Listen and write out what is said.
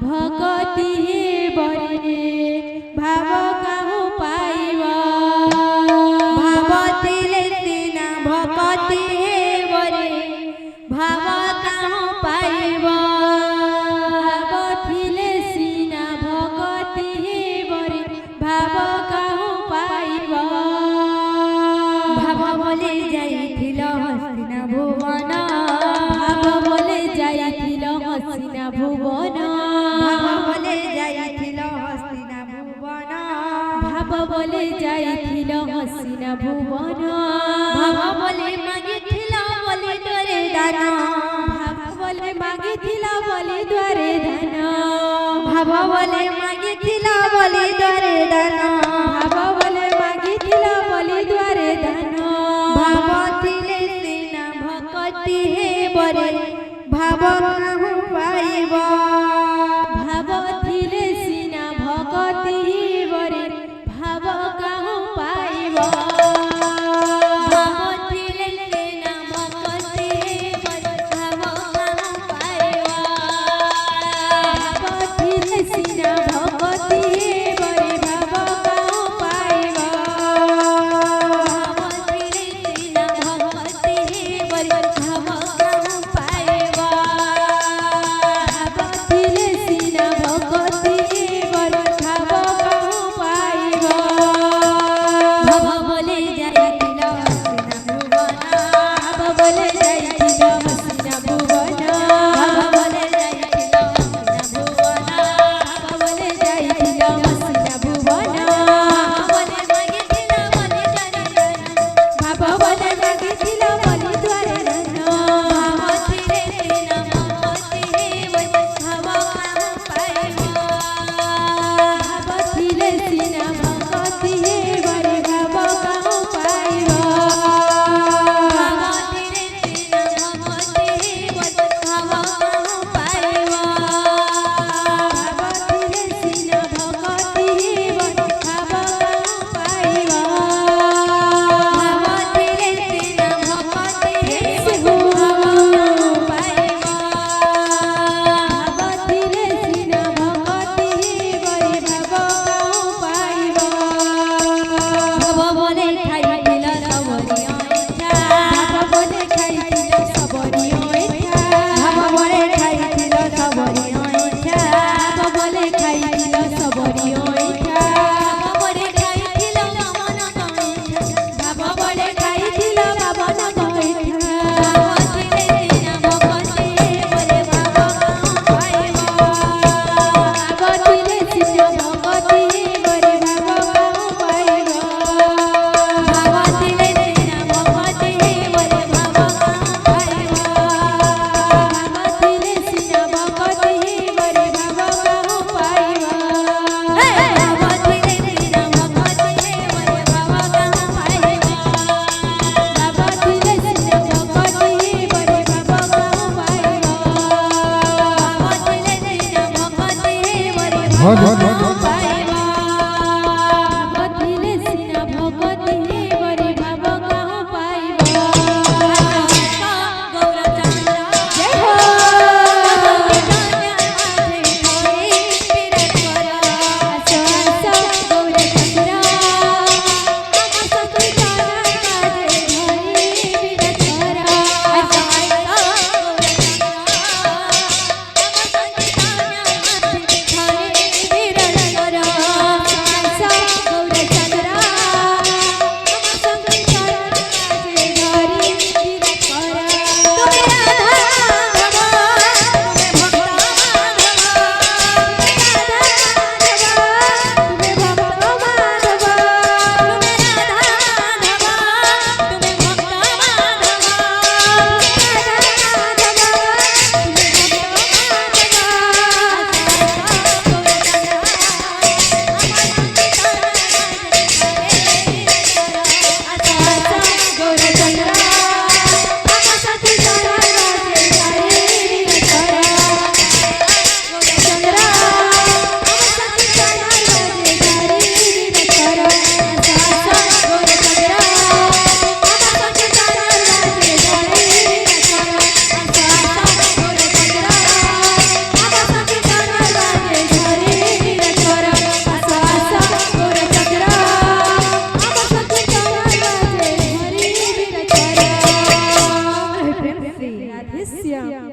भगति बरे भाव काहू पाइबा भावतिले सिना भगति बरे भाव काहू पाइबा भावतिले सिना भगति बरे भाव काहू पाइबा भाव बोले जाइथिल हस्तिना भुवन भाव बोले जाइथिल हस्तिना भुवन भाव बोले जाइथिल हस्तिना भुवन भाव बोले जाइथिल हस्तिना भुवन भाव बोले मागिथिल बोले द्वारे दान भाव बोले मागिथिल बोले द्वारे दान भाव बोले मागिथिल बोले द्वारे दान भाव बोले मागिथिल बोले द्वारे दान भावतिले सिना भगति बरे भाव काहू पाइबा भावतिले सिना भगति बरे भाव काहू पाइबा भावतिले सिना भगति बरे भाव काहू पाइबा भावतिले सिना भगति बरे भाव काहू पाइबा भावतिले सिना भगति बरे भाव काहू पाइबा भावतिले सिना भगति बरे भाव काहू पाइबा भाव बोले जाइथिल हस्तिना भुवन भाव बोले जाइथिल हस्तिना भुवन भाव बोले जाइथिल हस्तिना भुवन भाव बोले जाइथिल हस्तिना भुवन भाव बोले मागिथिल बोले द्वारे दान भावतिले सिना भगति बरे भाव काहू पाइबा भावतिले सिना भगति बरे भाव काहू पाइबा भावतिले सिना भगति बरे भाव काहू पाइबा भावतिले सिना भगति बरे भाव काहू पाइबा भावतिले सिना भगति बरे भाव काहू पाइबा भावतिले सिना भगति बरे भाव काहू पाइबा भाव बोले खाइथिल सबरी ऐठा भाव बोले खाइथिल सबरी ऐठा भाव बोले खाइथिल सबरी ऐठा भाव बोले खाइथिल सबरी ऐठा भाव बोले खाइथिल बामन गैठा भाव बोले खाइथिल बामन गैठा भावतिले सिना भगति बरे भाव काहू पाइबा भावतिले सिना भगति बरे भाव काहू पाइबा भावतिले सिना भगति बरे भाव काहू पाइबा भावतिले सिना भगति बरे भाव काहू पाइबा भावतिले सिना भगति बरे भाव काहू पाइबा भावतिले सिना भगति बरे भाव काहू पाइबा भावतिले सिना भगति बरे भाव काहू पाइबा भावतिले सिना भगति बरे भाव काहू पाइबा गौरचंद्र जय हो गौरचंद्र শ্যাম